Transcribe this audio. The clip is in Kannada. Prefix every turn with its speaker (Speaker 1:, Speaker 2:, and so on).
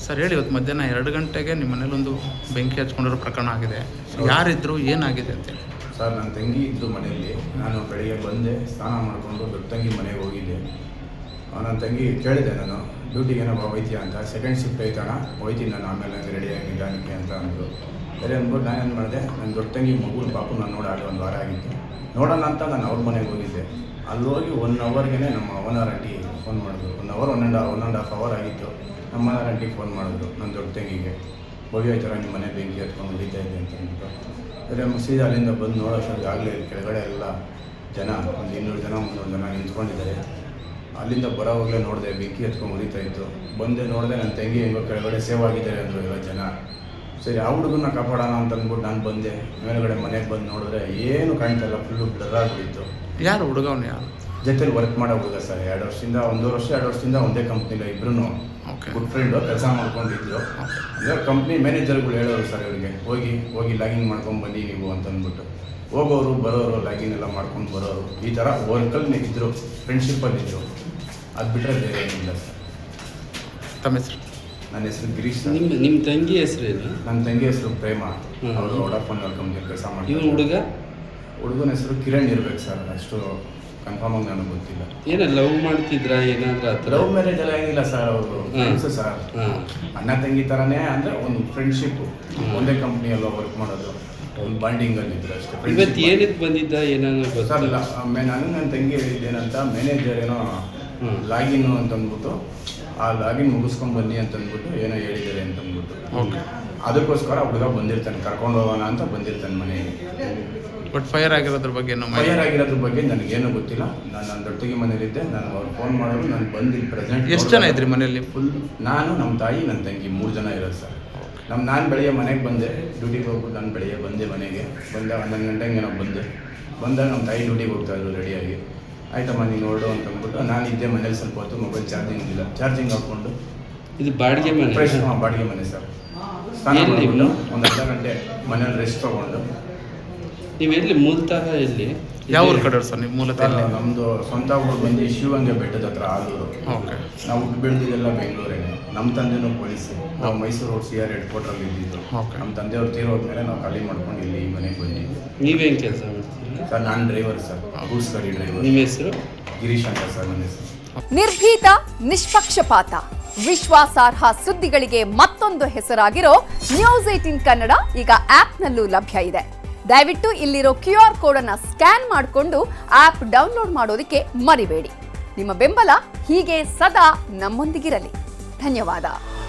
Speaker 1: ಸರ್ ಹೇಳಿ, ಇವತ್ತು ಮಧ್ಯಾಹ್ನ 2 ಗಂಟೆಗೆ ನಿಮ್ಮ ಮನೇಲೊಂದು ಬೆಂಕಿ ಹಚ್ಕೊಂಡಿರೋ ಪ್ರಕರಣ ಆಗಿದೆ. ಯಾರಿದ್ರು, ಏನಾಗಿದೆ ಅಂತೇಳಿ?
Speaker 2: ಸರ್, ನನ್ನ ತಂಗಿ ಇದ್ದು ಮನೆಯಲ್ಲಿ. ನಾನು ಬೆಳಿಗ್ಗೆ ಬಂದೆ, ಸ್ನಾನ ಮಾಡಿಕೊಂಡು ದೊಡ್ಡ ತಂಗಿ ಮನೆಗೆ ಹೋಗಿದ್ದೆ. ನನ್ನ ತಂಗಿ ಕೇಳಿದೆ, ನಾನು ಡ್ಯೂಟಿಗೆ ಏನೋ ಹೋಯ್ತೀಯ ಅಂತ. ಸೆಕೆಂಡ್ ಶಿಫ್ಟ್ ಐತಣ, ಹೋಯ್ತೀನಿ ನಾನು, ಆಮೇಲೆ ರೆಡಿಯಾಗಿ ನಿಧಾನಕ್ಕೆ ಅಂತ ಅಂದರು. ಸರಿ ಅಂದ್ಬಿಟ್ಟು ನಾನೇನು ಮಾಡಿದೆ, ನನ್ನ ದೊಡ್ಡ ತಂಗಿ ಮಗುನ ಪಾಪು ನಾನು ನೋಡಾಗ 1 ವಾರ ಆಗಿತ್ತು. ನೋಡೋಣ ಅಂತ ನಾನು ಅವ್ರ ಮನೆಗೆ ಹೋಗಿದ್ದೆ. ಅಲ್ಲಿ ಹೋಗಿ 1 ಅವರ್ಗೆ ನಮ್ಮ ಓನರ್ ಆಂಟಿ ಫೋನ್ ಮಾಡಿದ್ರು. 1 ಅವರ್ 1.5 ಅವರ್ ಆಗಿತ್ತು. ನಮ್ಮ ಓನರ್ ಆಂಟಿಗೆ ಫೋನ್ ಮಾಡಿದ್ರು ನನ್ನ ದೊಡ್ಡ ತಂಗಿಗೆ, ಭವ್ಯ ಈ ಥರ ನಿಮ್ಮ ಮನೆ ಬೆಂಕಿ ಹತ್ಕೊಂಡು ಹೊಡಿತಾ ಇದೆ ಅಂತ ಅಂದ್ಬಿಟ್ಟು. ಸರಿ ಸೀದಾ ಅಲ್ಲಿಂದ ಬಂದು ನೋಡೋಷ್ಟೊಂದು ಆಗಲೇ ಕೆಳಗಡೆ ಎಲ್ಲ ಜನ, ಒಂದು 200 ಜನ 300 ಜನ ನಿಂತ್ಕೊಂಡಿದ್ದಾರೆ. ಅಲ್ಲಿಂದ ಬರೋವಾಗಲೇ ನೋಡಿದೆ ಬೆಂಕಿ ಹತ್ಕೊಂಡು ಹೊಡಿತಾ ಇತ್ತು. ಬಂದೆ ನೋಡಿದೆ, ನನ್ನ ತಂಗಿ ಹೆಂಗೋ ಕೆಳಗಡೆ ಸೇವ್ ಆಗಿದ್ದಾರೆ ಅಂದರು ಎಲ್ಲ ಜನ. ಸರಿ, ಆ ಹುಡುಗನ್ನ ಕಾಪಾಡೋಣ ಅಂತ ಅಂದ್ಬಿಟ್ಟು ನಾನು ಬಂದೆ. ಮೇಲುಗಡೆ ಮನೆಗೆ ಬಂದು ನೋಡಿದ್ರೆ ಏನು ಕಾಣ್ತಾಯಿಲ್ಲ, ಫುಲ್ಲು ಬ್ಲರ್ ಆಗಿಬಿಟ್ಟಿತ್ತು.
Speaker 1: ಯಾರು ಹುಡುಗವನು? ಯಾರು
Speaker 2: ಜೊತೆಲಿ ವರ್ಕ್ ಮಾಡೋ ಹುಡುಗ ಸರ್. 2 ವರ್ಷದಿಂದ 1 ವರ್ಷ 2 ವರ್ಷದಿಂದ ಒಂದೇ ಕಂಪ್ನಿಲ್ಲ, ಇಬ್ಬರೂ ಗುಡ್ ಫ್ರೆಂಡು, ಕೆಲಸ ಮಾಡ್ಕೊಂಡಿದ್ರು. ಅಂದರೆ ಕಂಪ್ನಿ ಮ್ಯಾನೇಜರ್ಗಳು ಹೇಳೋರು ಸರ್ ಇವರಿಗೆ, ಹೋಗಿ ಲಾಗಿನ್ ಮಾಡ್ಕೊಂಡು ಬನ್ನಿ ನೀವು ಅಂತ ಅಂದ್ಬಿಟ್ಟು. ಹೋಗೋರು ಬರೋರು, ಲಾಗಿನ್ ಎಲ್ಲ ಮಾಡ್ಕೊಂಡು ಬರೋರು, ಈ ಥರ ವರ್ಕಲ್ಲಿ ಇದ್ದರು, ಫ್ರೆಂಡ್ಶಿಪ್ಪಲ್ಲಿದ್ದರು. ಅದು ಬಿಟ್ಟರೆ ಬೇರೆ ಏನಿಲ್ಲ ಸರ್.
Speaker 1: ತಮ್ಮ ಹೆಸರು?
Speaker 2: ನನ್ನ ಹೆಸರು ಗಿರೀಶ್.
Speaker 3: ನಿಮ್ಮ ತಂಗಿ ಹೆಸರೇನು?
Speaker 2: ನನ್ನ ತಂಗಿ ಹೆಸರು ಪ್ರೇಮ. ಅವರು ವೋಡಾಫೋನ್ ಕಂಪ್ನಿಯಲ್ಲಿ ಕೆಲಸ ಮಾಡ್ತಾರೆ. ಹುಡುಗನ ಹೆಸರು ಕಿರಣ್ ಇರ್ಬೇಕು ಸರ್, ಅಷ್ಟು ಕನ್ಫರ್ಮ್ ಆಗಿ ನನಗೆ ಗೊತ್ತಿಲ್ಲ.
Speaker 3: ಏನೋ ಲವ್ ಮಾಡ್ತಿದ್ರಾ ಏನಾದರೂ? ಆ ಥರ
Speaker 2: ಲವ್ ಮ್ಯಾರೇಜ್ ಎಲ್ಲ ಏನಿಲ್ಲ ಸರ್, ಅವರು ಫ್ರೆಂಡ್ಸು ಸರ್. ಅಣ್ಣ ತಂಗಿ ಥರನೇ, ಅಂದರೆ ಒಂದು ಫ್ರೆಂಡ್ಶಿಪ್ಪು, ಒಂದೇ ಕಂಪ್ನಿಯಲ್ಲೋ ವರ್ಕ್ ಮಾಡೋದು, ಒಂದು ಬಾಂಡಿಂಗಲ್ಲಿ ಇದ್ರು ಅಷ್ಟೇ.
Speaker 3: ಇವತ್ತು ಏನಕ್ಕೆ ಬಂದಿದ್ದ ಏನಾದ್ರು
Speaker 2: ಸರ್? ಇಲ್ಲ, ನಾನು ನನ್ನ ತಂಗಿ ಹೇಳಿದ್ದೇನಂತ, ಮ್ಯಾನೇಜರ್ ಏನೋ ಲಾಗಿನ್ನು ಅಂತಂದ್ಬಿಟ್ಟು, ಆ ಲಾಗಿನ್ ಮುಗಿಸ್ಕೊಂಡು ಬನ್ನಿ ಅಂತಂದ್ಬಿಟ್ಟು ಏನೋ ಹೇಳಿದ್ದಾರೆ ಅಂತಂದ್ಬಿಟ್ಟು, ಅದಕ್ಕೋಸ್ಕರ ಹುಡುಗ ಬಂದಿರ್ತಾನೆ, ಕರ್ಕೊಂಡು ಹೋಗೋಣ ಅಂತ ಬಂದಿರ್ತಾನೆ ಮನೆಗೆ.
Speaker 1: ಬಟ್ ಫೈರ್ ಆಗಿರೋದ್ರ ಬಗ್ಗೆ
Speaker 2: ನನಗೇನು ಗೊತ್ತಿಲ್ಲ. ನಾನು ನನ್ನ ದೊಡ್ಡಗಿ ಮನೇಲಿದ್ದೆ. ನಾನು ಅವ್ರು ಫೋನ್ ಮಾಡೋರು, ನಾನು ಬಂದು ಪ್ರೆಸೆಂಟ್.
Speaker 1: ಎಷ್ಟು ಜನ ಇದ್ರಿ ಮನೆಯಲ್ಲಿ?
Speaker 2: ಫುಲ್ ನಾನು, ನಮ್ಮ ತಾಯಿ, ನನ್ನ ತಂಗಿ 3 ಜನ ಇರೋದು ಸರ್. ನಾನು ಬೆಳಿಗ್ಗೆ ಮನೆಗೆ ಬಂದೆ, ಡ್ಯೂಟಿಗೆ ಹೋಗ್ಬಿಟ್ಟು ನಾನು ಬೆಳಿಗ್ಗೆ ಬಂದೆ ಮನೆಗೆ. ಬಂದೆ 11 ಗಂಟೆಗೆ ನಾವು ಬಂದಾಗ ನಮ್ಮ ತಾಯಿ ಡ್ಯೂಟಿಗೆ ಹೋಗ್ತಾಯಿದ್ರು ರೆಡಿಯಾಗಿ. ಆಯ್ತಮ್ಮ ನೀನು ನೋಡು ಅಂತ ಅಂದ್ಬಿಟ್ಟು ನಾನಿದ್ದೆ ಮನೇಲಿ. ಸ್ವಲ್ಪ ಹೊತ್ತು ಮೊಬೈಲ್ ಚಾರ್ಜಿಂಗ್ ಹಾಕ್ಕೊಂಡು.
Speaker 3: ಇದು ಬಾಡಿಗೆ ಮನೆ?
Speaker 2: ಫ್ರೆಶ್, ಬಾಡಿಗೆ ಮನೆ ಸರ್. ಸ್ನಾನ ಮಾಡಿಬಿಟ್ಟು 1 ಅರ್ಧ ಗಂಟೆ ಮನೇಲಿ ರೆಸ್ಟ್ ತೊಗೊಂಡು.
Speaker 3: ನೀವೆಲ್ಲಿ ಮೂಲತಃ ಎಲ್ಲಿ,
Speaker 1: ಯಾವ ಊರು ಕಡೆ ಸರ್ ನೀವು ಮೂಲತಃ?
Speaker 2: ನಮ್ಮದು ಸ್ವಂತ ಊರು ಬಂದು ಶಿವಗಂಗೆ ಬೆಟ್ಟದ ಹತ್ರ, ಆಲೂರು. ನಾವು ಹುಟ್ಟು ಬೆಳೆದಿದ್ದೆಲ್ಲ ಬೆಂಗಳೂರಿಗೆ. ನಮ್ಮ ತಂದೆನೂ ಪೊಲೀಸು. ನಾವು ಮೈಸೂರು ರೋಡ್ CR ಹೆಡ್ಕ್ವಾರ್ಟ್ರಲ್ಲಿ ಇದ್ದಿದ್ದು. ನಮ್ಮ ತಂದೆಯವ್ರು ತೀರೋದ್ಮೇಲೆ ನಾವು ಖಾಲಿ ಮಾಡ್ಕೊಂಡು ಇಲ್ಲಿ ಈ ಮನೆಗೆ ಬಂದಿದ್ವಿ.
Speaker 3: ನೀವೇನು ಕೆಲಸ ಮಾಡ್ತೀರಾ
Speaker 2: ಸರ್? ನಾನು ಡ್ರೈವರ್ ಸರ್, ಗೂಡ್ಸ್ ಗಾಡಿ ಡ್ರೈವರ್.
Speaker 3: ನಿಮ್ಮ ಹೆಸರು?
Speaker 2: ಗಿರೀಶ್ ಅಂತ ಸರ್ ನನ್ನ ಹೆಸರು.
Speaker 4: ನಿರ್ಭೀತ, ನಿಷ್ಪಕ್ಷಪಾತ, ವಿಶ್ವಾಸಾರ್ಹ ಸುದ್ದಿಗಳಿಗೆ ಮತ್ತೊಂದು ಹೆಸರಾಗಿರೋ News18 ಕನ್ನಡ ಈಗ ಆಪ್ನಲ್ಲೂ ಲಭ್ಯ ಇದೆ. ದಯವಿಟ್ಟು ಇಲ್ಲಿರೋ QR ಕೋಡ್ ಅನ್ನು ಸ್ಕ್ಯಾನ್ ಮಾಡಿಕೊಂಡು ಆಪ್ ಡೌನ್ಲೋಡ್ ಮಾಡೋದಕ್ಕೆ ಮರಿಬೇಡಿ. ನಿಮ್ಮ ಬೆಂಬಲ ಹೀಗೆ ಸದಾ ನಮ್ಮೊಂದಿಗಿರಲಿ. ಧನ್ಯವಾದ.